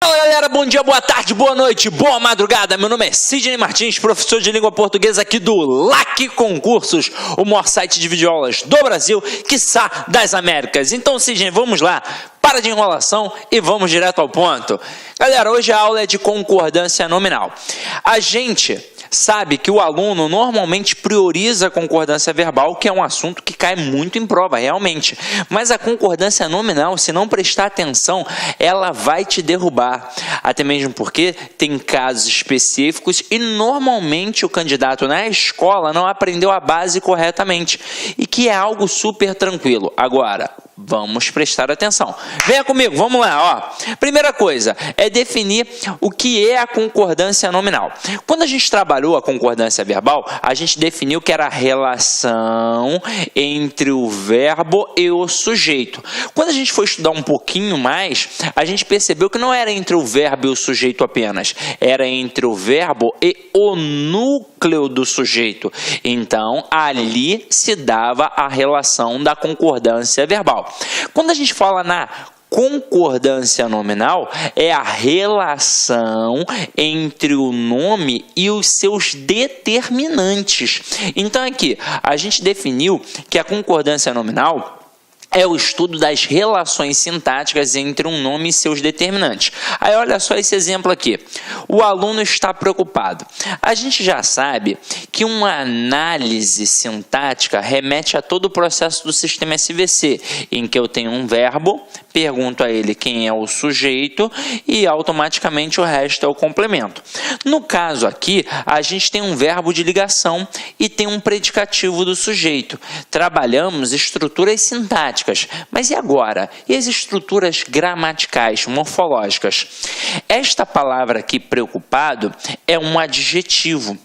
Fala galera, bom dia, boa tarde, boa noite, boa madrugada. Meu nome é Sidney Martins, professor de língua portuguesa aqui do LAC Concursos, o maior site de videoaulas do Brasil, quiçá das Américas. Então, Sidney, vamos lá, para de enrolação e vamos direto ao ponto. Galera, hoje a aula é de concordância nominal. A gente sabe que o aluno normalmente prioriza a concordância verbal, que é um assunto que cai muito em prova, realmente. Mas a concordância nominal, se não prestar atenção, ela vai te derrubar. Até mesmo porque tem casos específicos e normalmente o candidato na escola não aprendeu a base corretamente. E que é algo super tranquilo. Agora, vamos prestar atenção. Venha comigo, vamos lá. Primeira coisa é definir o que é a concordância nominal. Quando a gente trabalhou a concordância verbal, a gente definiu que era a relação entre o verbo e o sujeito. Quando a gente foi estudar um pouquinho mais, a gente percebeu que não era entre o verbo e o sujeito apenas, era entre o verbo e o núcleo do sujeito. Então, ali se dava a relação da concordância verbal. Quando a gente fala na concordância nominal, é a relação entre o nome e os seus determinantes. Então, aqui, a gente definiu que a concordância nominal é o estudo das relações sintáticas entre um nome e seus determinantes. Aí olha só esse exemplo aqui. O aluno está preocupado. A gente já sabe que uma análise sintática remete a todo o processo do sistema SVC, em que eu tenho um verbo, pergunto a ele quem é o sujeito e automaticamente o resto é o complemento. No caso aqui, a gente tem um verbo de ligação e tem um predicativo do sujeito. Trabalhamos estruturas sintáticas. Mas e agora? E as estruturas gramaticais, morfológicas? Esta palavra aqui, preocupado, é um adjetivo.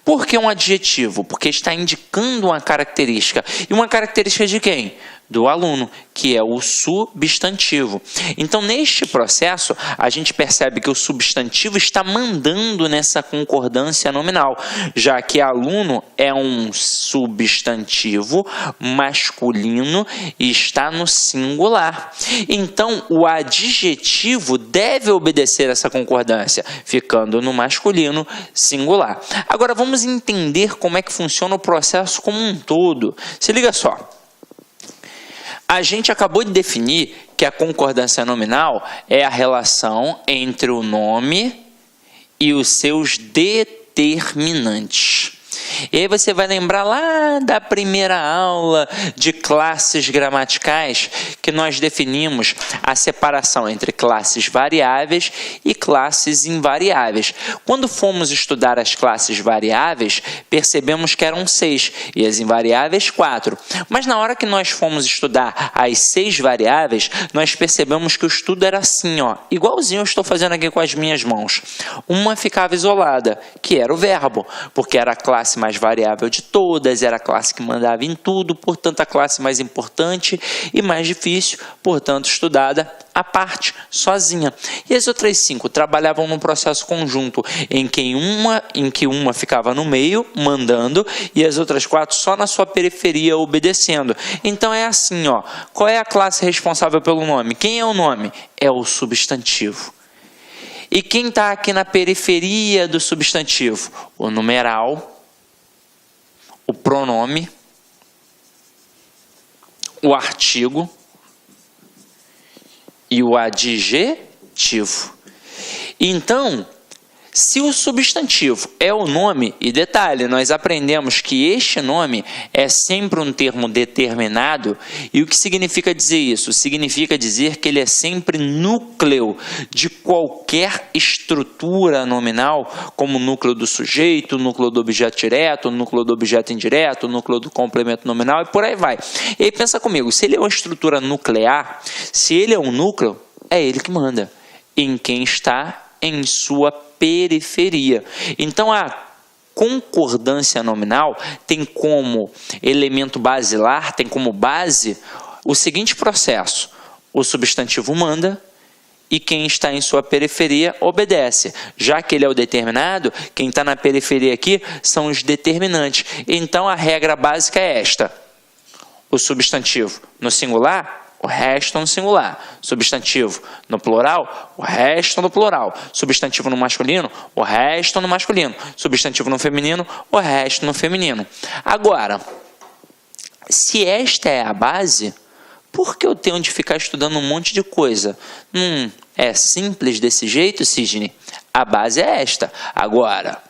Por que um adjetivo? Porque está indicando uma característica. E uma característica de quem? Do aluno, que é o substantivo. Então, neste processo, a gente percebe que o substantivo está mandando nessa concordância nominal, já que aluno é um substantivo masculino e está no singular. Então, o adjetivo deve obedecer essa concordância, ficando no masculino singular. Agora, vamos entender como é que funciona o processo como um todo. Se liga só. A gente acabou de definir que a concordância nominal é a relação entre o nome e os seus determinantes. E aí você vai lembrar lá da primeira aula de classes gramaticais que nós definimos a separação entre classes variáveis e classes invariáveis. Quando fomos estudar as classes variáveis, percebemos que eram 6 e as invariáveis 4. Mas na hora que nós fomos estudar as 6 variáveis, nós percebemos que o estudo era assim, igualzinho eu estou fazendo aqui com as minhas mãos. Uma ficava isolada, que era o verbo, porque era a classe mais variável de todas, era a classe que mandava em tudo, portanto a classe mais importante e mais difícil, portanto estudada à parte, sozinha. E as outras 5 trabalhavam num processo conjunto, em que uma ficava no meio, mandando, e as outras 4 só na sua periferia, obedecendo. Então é assim, qual é a classe responsável pelo nome? Quem é o nome? É o substantivo. E quem está aqui na periferia do substantivo? O numeral, o pronome, o artigo e o adjetivo. Então, se o substantivo é o nome, e detalhe, nós aprendemos que este nome é sempre um termo determinado, e o que significa dizer isso? Significa dizer que ele é sempre núcleo de qualquer estrutura nominal, como o núcleo do sujeito, o núcleo do objeto direto, o núcleo do objeto indireto, o núcleo do complemento nominal e por aí vai. E aí pensa comigo, se ele é uma estrutura nuclear, se ele é um núcleo, é ele que manda em quem está em sua periferia. Então, a concordância nominal tem como elemento basilar, tem como base o seguinte processo: o substantivo manda e quem está em sua periferia obedece. Já que ele é o determinado, quem está na periferia aqui são os determinantes. Então, a regra básica é esta: o substantivo no singular o resto no singular. Substantivo no plural, o resto no plural. Substantivo no masculino, o resto no masculino. Substantivo no feminino, o resto no feminino. Agora, se esta é a base, por que eu tenho de ficar estudando um monte de coisa? É simples desse jeito, Sidney? A base é esta. Agora,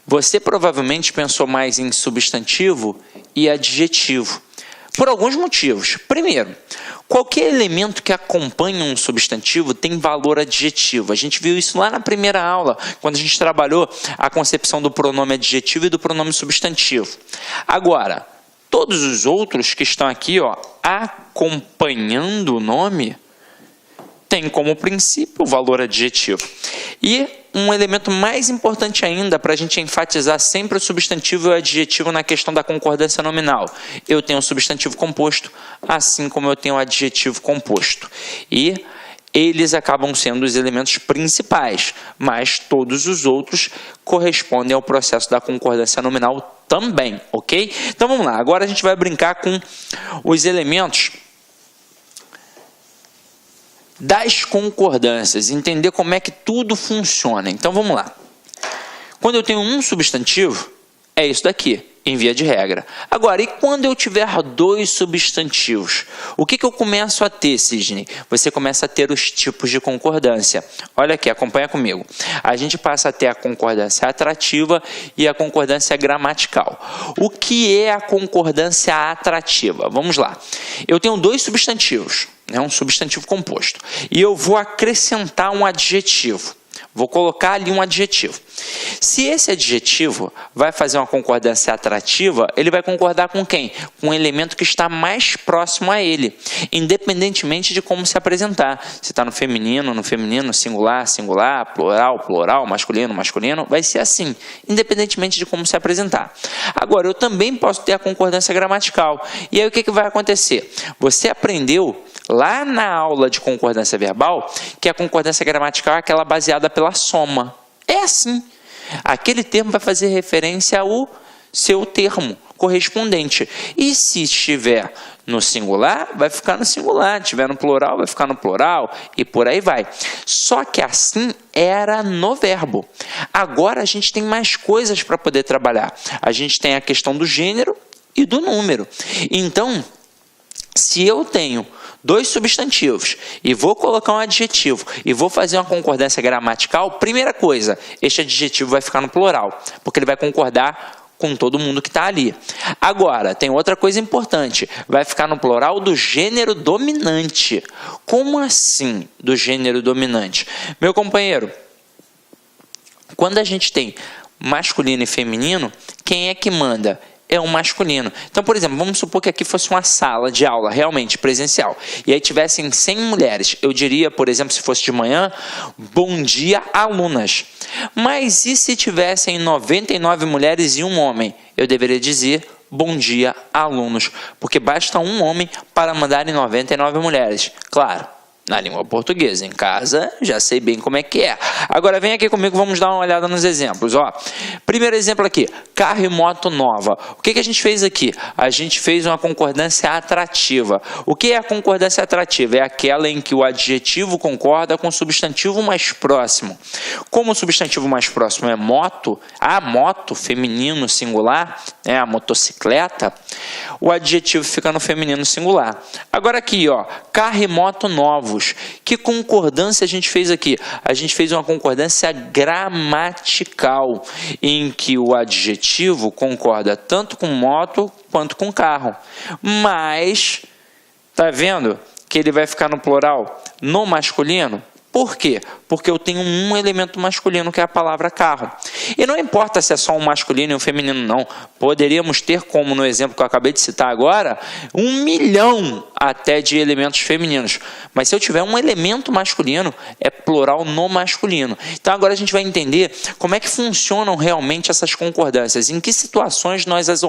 você provavelmente pensou mais em substantivo e adjetivo, por alguns motivos. Primeiro, qualquer elemento que acompanha um substantivo tem valor adjetivo. A gente viu isso lá na primeira aula, quando a gente trabalhou a concepção do pronome adjetivo e do pronome substantivo. Agora, todos os outros que estão aqui, acompanhando o nome, tem como princípio o valor adjetivo. E um elemento mais importante ainda, para a gente enfatizar sempre o substantivo e o adjetivo na questão da concordância nominal. Eu tenho o substantivo composto, assim como eu tenho o adjetivo composto. E eles acabam sendo os elementos principais, mas todos os outros correspondem ao processo da concordância nominal também, ok? Então vamos lá, agora a gente vai brincar com os elementos das concordâncias, entender como é que tudo funciona. Então vamos lá. Quando eu tenho um substantivo, é isso daqui, em via de regra. Agora, e quando eu tiver dois substantivos? O que eu começo a ter, Sidney? Você começa a ter os tipos de concordância. Olha aqui, acompanha comigo. A gente passa a ter a concordância atrativa e a concordância gramatical. O que é a concordância atrativa? Vamos lá. Eu tenho dois substantivos, um substantivo composto, e eu vou acrescentar um adjetivo. Vou colocar ali um adjetivo. Se esse adjetivo vai fazer uma concordância atrativa, ele vai concordar com quem? Com um elemento que está mais próximo a ele, independentemente de como se apresentar. Se está no feminino, singular, singular, plural, plural, masculino, masculino, vai ser assim, independentemente de como se apresentar. Agora, eu também posso ter a concordância gramatical. E aí o que vai acontecer? Você aprendeu lá na aula de concordância verbal que a concordância gramatical é aquela baseada pela soma. É assim. Aquele termo vai fazer referência ao seu termo correspondente. E se estiver no singular, vai ficar no singular. Se estiver no plural, vai ficar no plural. E por aí vai. Só que assim era no verbo. Agora a gente tem mais coisas para poder trabalhar. A gente tem a questão do gênero e do número. Então, se eu tenho dois substantivos e vou colocar um adjetivo e vou fazer uma concordância gramatical, primeira coisa, este adjetivo vai ficar no plural, porque ele vai concordar com todo mundo que está ali. Agora, tem outra coisa importante, vai ficar no plural do gênero dominante. Como assim do gênero dominante? Meu companheiro, quando a gente tem masculino e feminino, quem é que manda? É um masculino. Então, por exemplo, vamos supor que aqui fosse uma sala de aula realmente presencial e aí tivessem 100 mulheres. Eu diria, por exemplo, se fosse de manhã, bom dia, alunas. Mas e se tivessem 99 mulheres e um homem? Eu deveria dizer bom dia, alunos, porque basta um homem para mandar em 99 mulheres. Claro, na língua portuguesa. Em casa, já sei bem como é que é. Agora, vem aqui comigo, vamos dar uma olhada nos exemplos. Primeiro exemplo aqui, carro e moto nova. O que a gente fez aqui? A gente fez uma concordância atrativa. O que é a concordância atrativa? É aquela em que o adjetivo concorda com o substantivo mais próximo. Como o substantivo mais próximo é moto, a moto, feminino singular, a motocicleta, o adjetivo fica no feminino singular. Agora aqui, carro e moto novos. Que concordância a gente fez aqui? A gente fez uma concordância gramatical, em que o adjetivo concorda tanto com moto quanto com carro. Mas, tá vendo que ele vai ficar no plural no masculino? Por quê? Porque eu tenho um elemento masculino, que é a palavra carro. E não importa se é só um masculino e um feminino, não. Poderíamos ter, como no exemplo que eu acabei de citar agora, 1 milhão até de elementos femininos. Mas se eu tiver um elemento masculino, é plural no masculino. Então agora a gente vai entender como é que funcionam realmente essas concordâncias. Em que situações nós as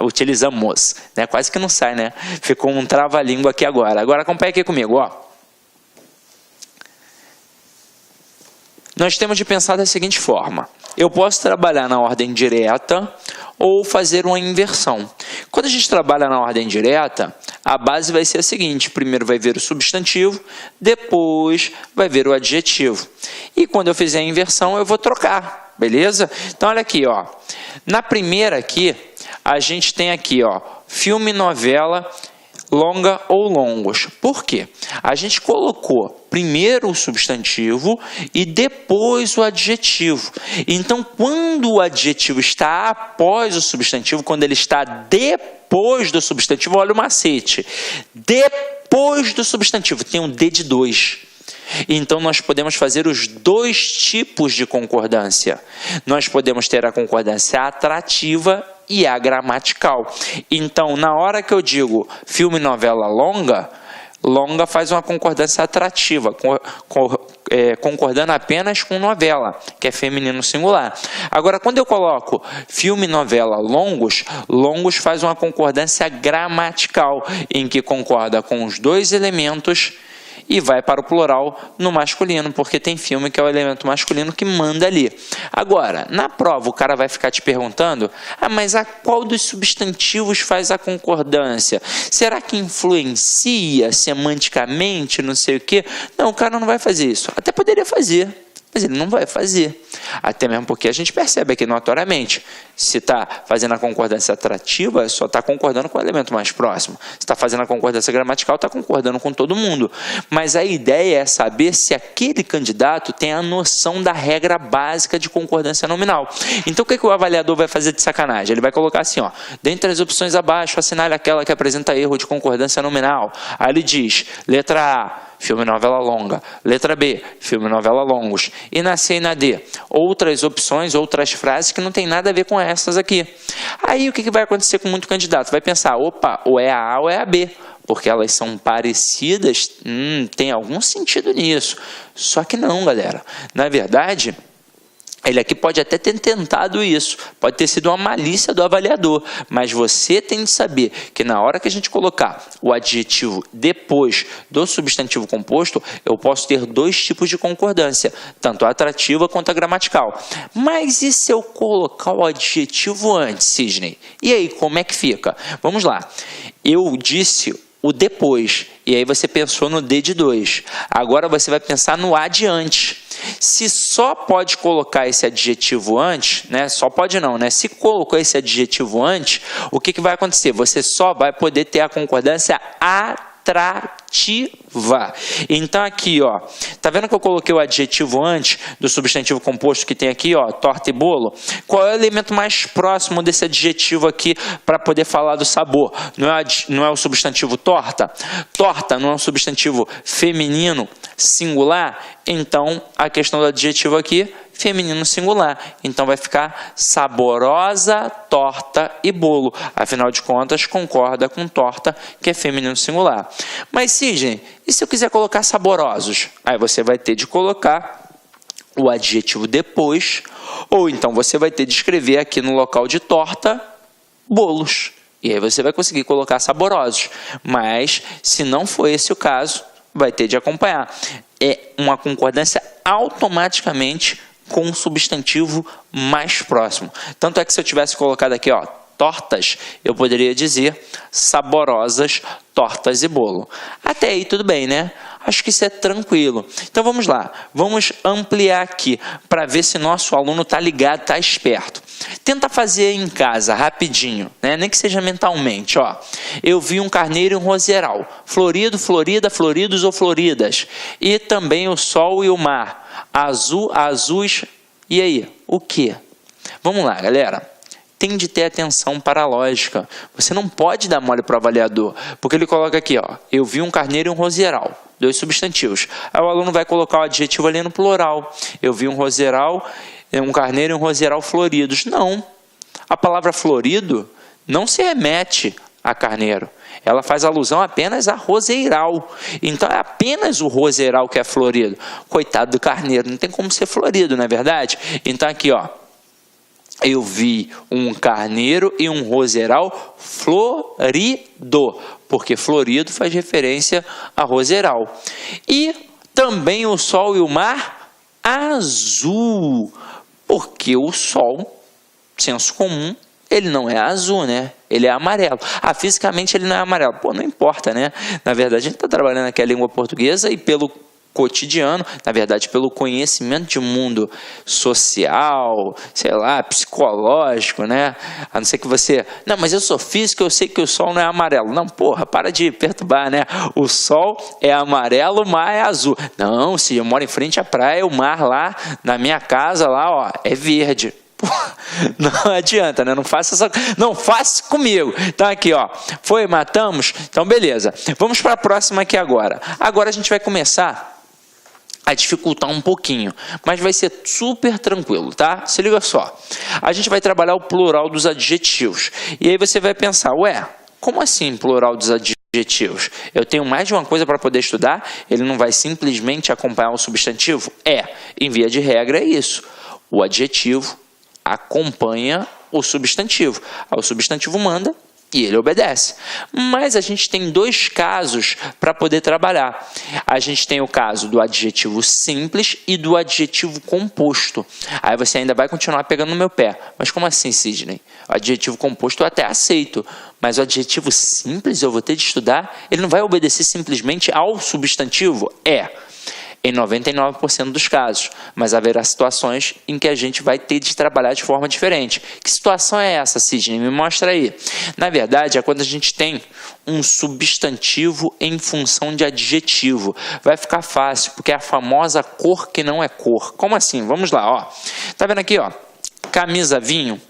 utilizamos. Né? Quase que não sai, né? Ficou um trava-língua aqui agora. Agora acompanha aqui comigo, Nós temos de pensar da seguinte forma. Eu posso trabalhar na ordem direta ou fazer uma inversão. Quando a gente trabalha na ordem direta, a base vai ser a seguinte: primeiro vai ver o substantivo, depois vai ver o adjetivo. E quando eu fizer a inversão, eu vou trocar, beleza? Então, olha aqui, ó. Na primeira aqui, a gente tem aqui, ó, filme, novela, longa ou longos. Por quê? A gente colocou primeiro o substantivo e depois o adjetivo. Então, quando o adjetivo está após o substantivo, quando ele está depois do substantivo, olha o macete. Depois do substantivo, tem um D de 2. Então, nós podemos fazer os dois tipos de concordância. Nós podemos ter a concordância atrativa e a gramatical. Então, na hora que eu digo filme, novela, longa, longa faz uma concordância atrativa, concordando apenas com novela, que é feminino singular. Agora, quando eu coloco filme, novela, longos, longos faz uma concordância gramatical, em que concorda com os dois elementos e vai para o plural no masculino, porque tem filme que é o elemento masculino que manda ali. Agora, na prova, o cara vai ficar te perguntando: mas a qual dos substantivos faz a concordância? Será que influencia semanticamente, não sei o quê? Não, o cara não vai fazer isso. Até poderia fazer, mas ele não vai fazer. Até mesmo porque a gente percebe aqui notoriamente, se está fazendo a concordância atrativa, só está concordando com o elemento mais próximo. Se está fazendo a concordância gramatical, está concordando com todo mundo. Mas a ideia é saber se aquele candidato tem a noção da regra básica de concordância nominal. Então, o que o avaliador vai fazer de sacanagem? Ele vai colocar assim, ó, dentre as opções abaixo, assinale aquela que apresenta erro de concordância nominal. Aí ele diz, letra A, filme, novela longa. Letra B, filme, novela longos. E na C e na D, outras opções, outras frases que não tem nada a ver com essas aqui. Aí o que vai acontecer com muito candidato? Vai pensar, opa, ou é a A ou é a B, porque elas são parecidas, tem algum sentido nisso. Só que não, galera. Na verdade, ele aqui pode até ter tentado isso, pode ter sido uma malícia do avaliador, mas você tem de saber que na hora que a gente colocar o adjetivo depois do substantivo composto, eu posso ter dois tipos de concordância, tanto a atrativa quanto a gramatical. Mas e se eu colocar o adjetivo antes, Sidney? E aí, como é que fica? Vamos lá. Eu disse o depois, e aí você pensou no D de 2. Agora você vai pensar no adiante. Se só pode colocar esse adjetivo antes, né? Só pode não, né? Se colocou esse adjetivo antes, o que vai acontecer? Você só vai poder ter a concordância atrativa. Então aqui, ó, tá vendo que eu coloquei o adjetivo antes do substantivo composto que tem aqui, ó, torta e bolo? Qual é o elemento mais próximo desse adjetivo aqui para poder falar do sabor? Não é o substantivo torta? Torta não é um substantivo feminino singular? Então a questão do adjetivo aqui, feminino singular. Então vai ficar saborosa, torta e bolo. Afinal de contas, concorda com torta, que é feminino singular. Mas, Sidney, e se eu quiser colocar saborosos? Aí você vai ter de colocar o adjetivo depois, ou então você vai ter de escrever aqui no local de torta, bolos. E aí você vai conseguir colocar saborosos. Mas, se não for esse o caso, vai ter de acompanhar. É uma concordância automaticamente com o substantivo mais próximo. Tanto é que se eu tivesse colocado aqui, ó, tortas, eu poderia dizer saborosas tortas e bolo. Até aí tudo bem, né? Acho que isso é tranquilo. Então vamos lá, vamos ampliar aqui para ver se nosso aluno está ligado, está esperto. Tenta fazer em casa, rapidinho, né? Nem que seja mentalmente, ó. Eu vi um carneiro e um roseral, florido, florida, floridos ou floridas, e também o sol e o mar, azul, azuis, e aí, o que? Vamos lá, galera. Tem de ter atenção para a lógica. Você não pode dar mole para o avaliador, porque ele coloca aqui, ó, eu vi um carneiro e um roseral, dois substantivos. Aí o aluno vai colocar o adjetivo ali no plural. Eu vi um roseral, um carneiro e um roseral floridos. Não. A palavra florido não se remete a carneiro. Ela faz alusão apenas a roseiral. Então é apenas o roseiral que é florido. Coitado do carneiro, não tem como ser florido, não é verdade? Então aqui, ó, eu vi um carneiro e um roseral florido, porque florido faz referência a roseral. E também o sol e o mar azul, porque o sol, senso comum, ele não é azul, né? Ele é amarelo. Ah, fisicamente ele não é amarelo. Pô, não importa, né? Na verdade, a gente está trabalhando aqui a língua portuguesa e pelo cotidiano, na verdade, pelo conhecimento de mundo social, sei lá, psicológico, né? A não ser que você... Não, mas eu sou físico, eu sei que o sol não é amarelo. Não, porra, para de perturbar, né? O sol é amarelo, o mar é azul. Não, se eu moro em frente à praia, o mar lá, na minha casa, lá, ó, é verde. Não adianta, né? Não faça comigo. Então aqui, ó, foi, matamos. Então beleza. Vamos para a próxima aqui agora. Agora a gente vai começar a dificultar um pouquinho, mas vai ser super tranquilo, tá? Se liga só. A gente vai trabalhar o plural dos adjetivos. E aí você vai pensar, ué, como assim plural dos adjetivos? Eu tenho mais de uma coisa para poder estudar? Ele não vai simplesmente acompanhar o substantivo? Em via de regra é isso. O adjetivo acompanha o substantivo. O substantivo manda e ele obedece. Mas a gente tem dois casos para poder trabalhar. A gente tem o caso do adjetivo simples e do adjetivo composto. Aí você ainda vai continuar pegando no meu pé. Mas como assim, Sidney? O adjetivo composto eu até aceito. Mas o adjetivo simples eu vou ter de estudar? Ele não vai obedecer simplesmente ao substantivo? Em 99% dos casos, mas haverá situações em que a gente vai ter de trabalhar de forma diferente. Que situação é essa, Sidney? Me mostra aí. Na verdade, é quando a gente tem um substantivo em função de adjetivo. Vai ficar fácil, porque é a famosa cor que não é cor. Como assim? Vamos lá, ó. Tá vendo aqui, ó? Camisa vinho.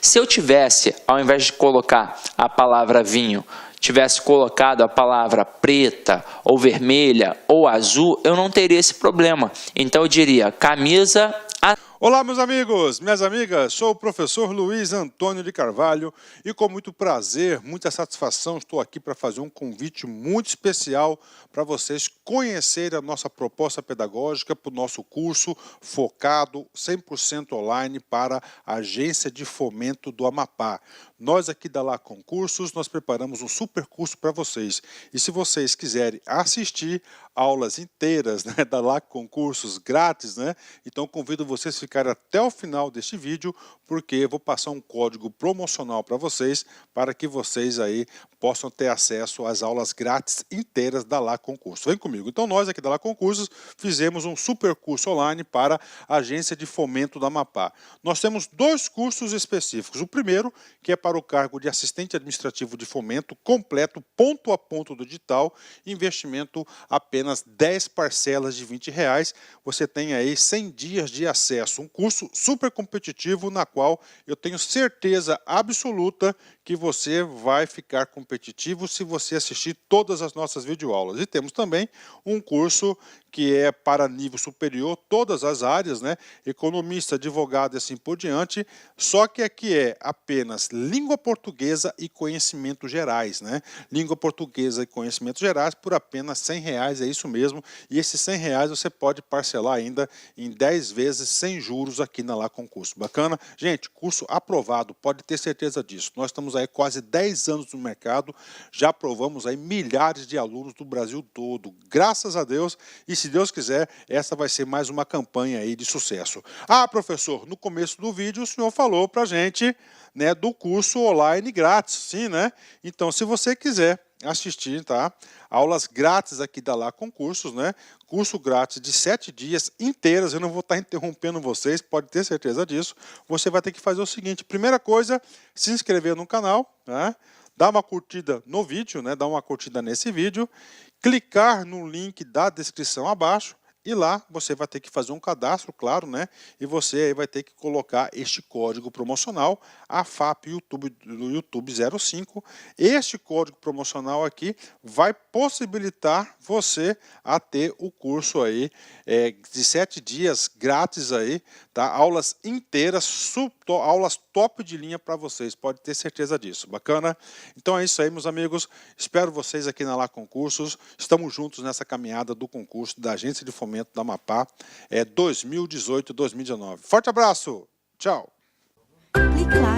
Se eu tivesse, ao invés de colocar a palavra vinho, tivesse colocado a palavra preta, ou vermelha, ou azul, eu não teria esse problema. Então eu diria camisa azul. Olá, meus amigos, minhas amigas, sou o professor Luiz Antônio de Carvalho e com muito prazer, muita satisfação, estou aqui para fazer um convite muito especial para vocês conhecerem a nossa proposta pedagógica para o nosso curso focado 100% online para a Agência de Fomento do Amapá. Nós aqui da Lá Concursos, nós preparamos um super curso para vocês. E se vocês quiserem assistir aulas inteiras, né, da Lá Concursos grátis, né, então convido vocês a ficarem até o final deste vídeo, porque eu vou passar um código promocional para vocês, para que vocês aí possam ter acesso às aulas grátis inteiras da Lá Concursos. Vem comigo. Então nós aqui da Lá Concursos fizemos um super curso online para a Agência de Fomento do Amapá. Nós temos dois cursos específicos. O primeiro, que é para o cargo de assistente administrativo de fomento, completo, ponto a ponto do digital, investimento apenas 10 parcelas de R$20. Você tem aí 100 dias de acesso, um curso super competitivo na qual eu tenho certeza absoluta que você vai ficar competitivo se você assistir todas as nossas videoaulas. E temos também um curso que é para nível superior, todas as áreas, né? Economista, advogado e assim por diante, só que aqui é apenas língua portuguesa e conhecimentos gerais, né? Língua portuguesa e conhecimentos gerais por apenas R$100, é isso mesmo, e esses R$100 você pode parcelar ainda em 10 vezes sem juros aqui na Lá Concurso. Bacana? Gente, curso aprovado, pode ter certeza disso. Nós estamos aí quase 10 anos no mercado, já aprovamos aí milhares de alunos do Brasil todo, graças a Deus, e se Deus quiser, essa vai ser mais uma campanha aí de sucesso. Ah, professor, no começo do vídeo o senhor falou pra gente, né, do curso online grátis, sim, né? Então, se você quiser assistir, tá? Aulas grátis aqui da Lá Concursos, né? Curso grátis de 7 dias inteiras, eu não vou estar interrompendo vocês, pode ter certeza disso. Você vai ter que fazer o seguinte, primeira coisa, se inscrever no canal, né? Dar uma curtida no vídeo, né? Dar uma curtida nesse vídeo, clicar no link da descrição abaixo e lá você vai ter que fazer um cadastro, claro, né? E você aí vai ter que colocar este código promocional, AFAP YouTube, do YouTube 05. Este código promocional aqui vai possibilitar você a ter o curso aí de 7 dias grátis aí, tá? Aulas inteiras, aulas top de linha para vocês, pode ter certeza disso. Bacana? Então é isso aí, meus amigos. Espero vocês aqui na Lá Concursos. Estamos juntos nessa caminhada do concurso da Agência de Fomento do Amapá 2018-2019. Forte abraço! Tchau! Clique lá.